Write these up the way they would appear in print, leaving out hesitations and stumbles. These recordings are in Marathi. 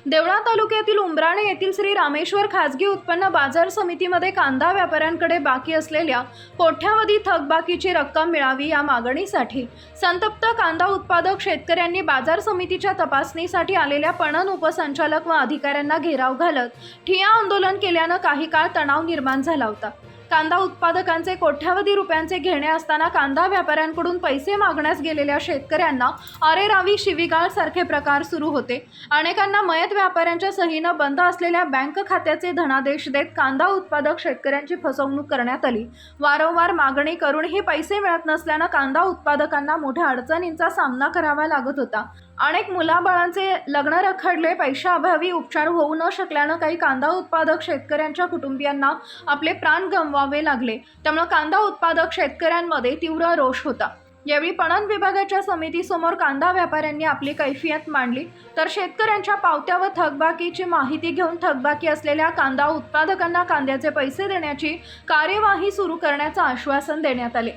देवळा तालुक्यातील उंबराणे येथील श्री रामेश्वर खाजगी उत्पन्न बाजार समितीमध्ये कांदा व्यापाऱ्यांकडे बाकी असलेल्या कोट्यावधी थकबाकीची रक्कम मिळावी या मागणीसाठी संतप्त कांदा उत्पादक शेतकऱ्यांनी बाजार समितीच्या तपासणीसाठी आलेल्या पणन उपसंचालक व अधिकाऱ्यांना घेराव घालत ठिय्या आंदोलन केल्यानं काही काळ तणाव निर्माण झाला होता। कांदा उत्पादकांचे कोट्यावधी रुपयांचे घेणे असताना कांदा व्यापाऱ्यांकडून पैसे मागण्यास गेलेल्या शेतकऱ्यांना अरेरावी शिवीगाळ सारखे प्रकार सुरू होते। अनेकांना मयत व्यापाऱ्यांच्या सहीनं बंद असलेल्या बँक खात्याचे धनादेश देत कांदा उत्पादक शेतकऱ्यांची फसवणूक करण्यात आली। वारंवार मागणी करूनही पैसे मिळत नसल्यानं कांदा उत्पादकांना मोठ्या अडचणींचा सामना करावा लागत होता। अनेक मुलाबाळांचे लग्न रखडले, पैशाअभावी उपचार होऊ न शकल्यानं काही कांदा उत्पादक शेतकऱ्यांच्या कुटुंबियांना आपले प्राण गमवावे लागले। त्यामुळे कांदा उत्पादक शेतकऱ्यांमध्ये तीव्र रोष होता। यावेळी पणन विभागाच्या समितीसमोर कांदा व्यापाऱ्यांनी आपली कैफियत मांडली, तर शेतकऱ्यांच्या पावत्या व थकबाकीची माहिती घेऊन थकबाकी असलेल्या कांदा उत्पादकांना कांद्याचे पैसे देण्याची कार्यवाही सुरू करण्याचं आश्वासन देण्यात आले।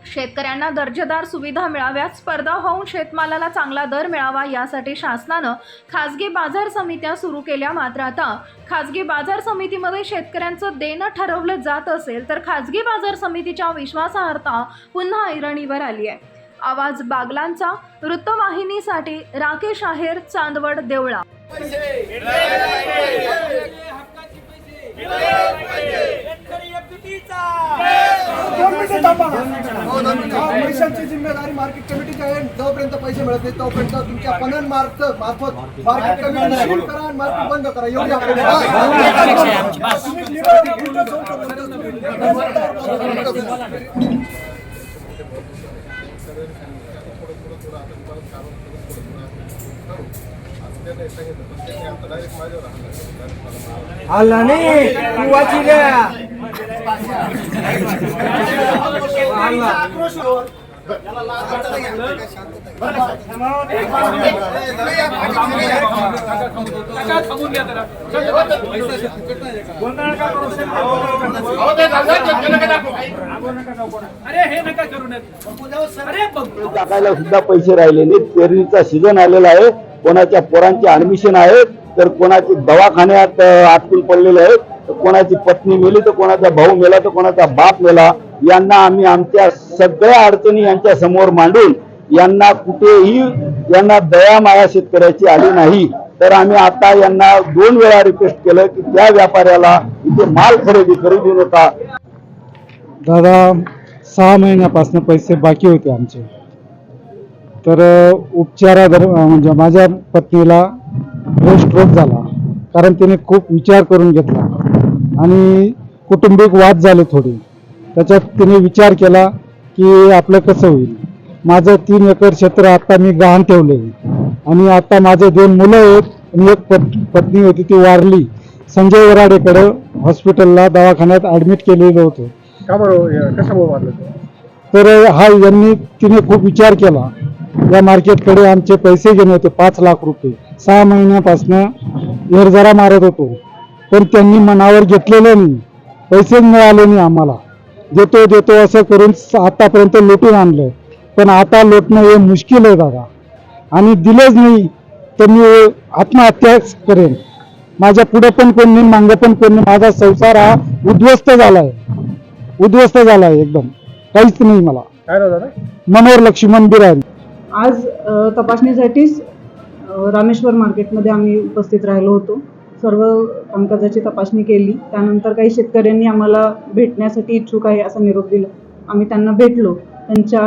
शेतकऱ्यांना दर्जेदार सुविधा मिळाव्यात, स्पर्धा होऊन शेतमालाला चांगला दर मिळावा यासाठी शासनानं खाजगी बाजार समित्या सुरू केल्या। मात्र आता खाजगी बाजार समितीमध्ये शेतकऱ्यांचं देणं ठरवलं जात असेल तर खाजगी बाजार समितीच्या विश्वासार्हता पुन्हा ऐरणीवर आली आहे। आवाज बागलांचा वृत्तवाहिनीसाठी राकेश आहेर, चांदवड, देवळा। पैशांची जिम्मेदारी मार्केट कमिटीची आहे। जोपर्यंत पैसे मिळत नाही तोपर्यंत तुमच्या पणन मार्फत मार्केट कमिटी सुरू करा आणि मार्केट बंद करा, एवढी आपली आला नाही तू वाची घ्या टाकायला सुद्धा पैसे राहिले नाहीत। पेरणीचा सीझन आलेला आहे, कोणाच्या पोरांचे ऍडमिशन आहेत, तर कोणाचे दवाखान्यात आटकून पडलेले आहेत, तर कोणाची पत्नी मेली, तर कोणाचा भाऊ मेला, तर कोणाचा बाप मेला। यांना आम्ही आमच्या सगळ्या अडचणी यांच्या समोर मांडून यांना कुठेही यांना दया माया शेतकऱ्याची आली नाही। तर आम्ही आता यांना 2 वेळा रिक्वेस्ट केलं की त्या व्यापाऱ्याला इथे माल खरेदी नका। दादा 6 महिन्यापासून पैसे बाकी होते आमचे, तर म्हणजे माझ्या पत्नीला स्ट्रोक झाला, कारण तिने खूप विचार करून घेतला आणि कौटुंबिक वाद झाले थोडे। त्याच्यात तिने विचार केला की आपलं कसं होईल। माझं 3 एकर क्षेत्र आता मी गहाण ठेवले आणि आता माझे 2 मुलं आहेत आणि एक पत्नी होती, ती वारली। संजय वराडेकडे हॉस्पिटलला दवाखान्यात ऍडमिट केलेलं होतं। का बरं कशामुळे वाढलं? तर तिने खूप विचार केला। या मार्केटकडे आमचे पैसे घेणे होते 5 लाख रुपये। 6 महिन्यापासून हेरजरा मारत होतो, पण त्यांनी मनावर घेतलेलं नाही, पैसेच मिळाले नाही आम्हाला। देतो असं करून आतापर्यंत लुटून आणलं, पण आता लुटणं हे मुश्किल आहे दादा, आणि दिलेच नाही तर मी आत्महत्या करेन। माझ्या पुढे पण कोण नाही, मागं पण कोण नाही। माझा संसार हा उद्ध्वस्त झालाय एकदम, काहीच नाही मला। काय दादा? मनोहर लक्ष्मण बिरारी। आज तपासणीसाठीच रामेश्वर मार्केटमध्ये आम्ही उपस्थित राहिलो होतो। सर्व कामकाजाची तपासणी केली, त्यानंतर काही शेतकऱ्यांनी आम्हाला भेटण्यासाठी इच्छुक आहे असा निरोप दिला। आम्ही त्यांना भेटलो, त्यांच्या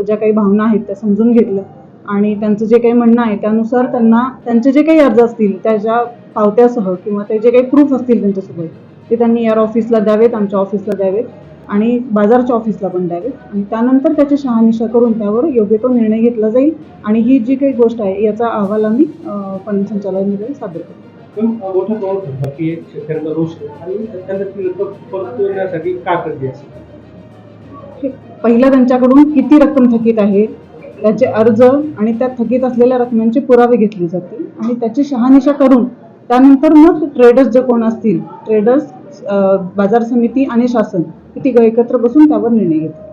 ज्या काही भावना आहेत त्या समजून घेतलं आणि त्यांचं जे काही म्हणणं आहे त्यानुसार त्यांना त्यांचे जे काही अर्ज असतील त्याच्या पावत्यासह किंवा ते जे काही प्रूफ असतील त्यांच्यासोबत ते त्यांनी यार ऑफिसला द्यावेत, आमच्या ऑफिसला द्यावेत आणि बाजारच्या ऑफिसला पण द्यावेत, आणि त्यानंतर त्याची शहानिशा करून त्यावर योग्य तो निर्णय घेतला जाईल। आणि ही जी काही गोष्ट आहे याचा अहवाल आम्ही पणन संचालनालयामध्ये सादर करू। पहिला त्यांच्याकडून किती रक्कम थकीत आहे त्याचे अर्ज आणि त्या थकीत असलेल्या रकमेचे पुरावे घेतले जातील आणि त्याची शहानिशा करून त्यानंतर मग ट्रेडर्स जे कोण असतील, ट्रेडर्स, बाजार समिती आणि शासन किती एकत्र बसून त्यावर निर्णय घेतील।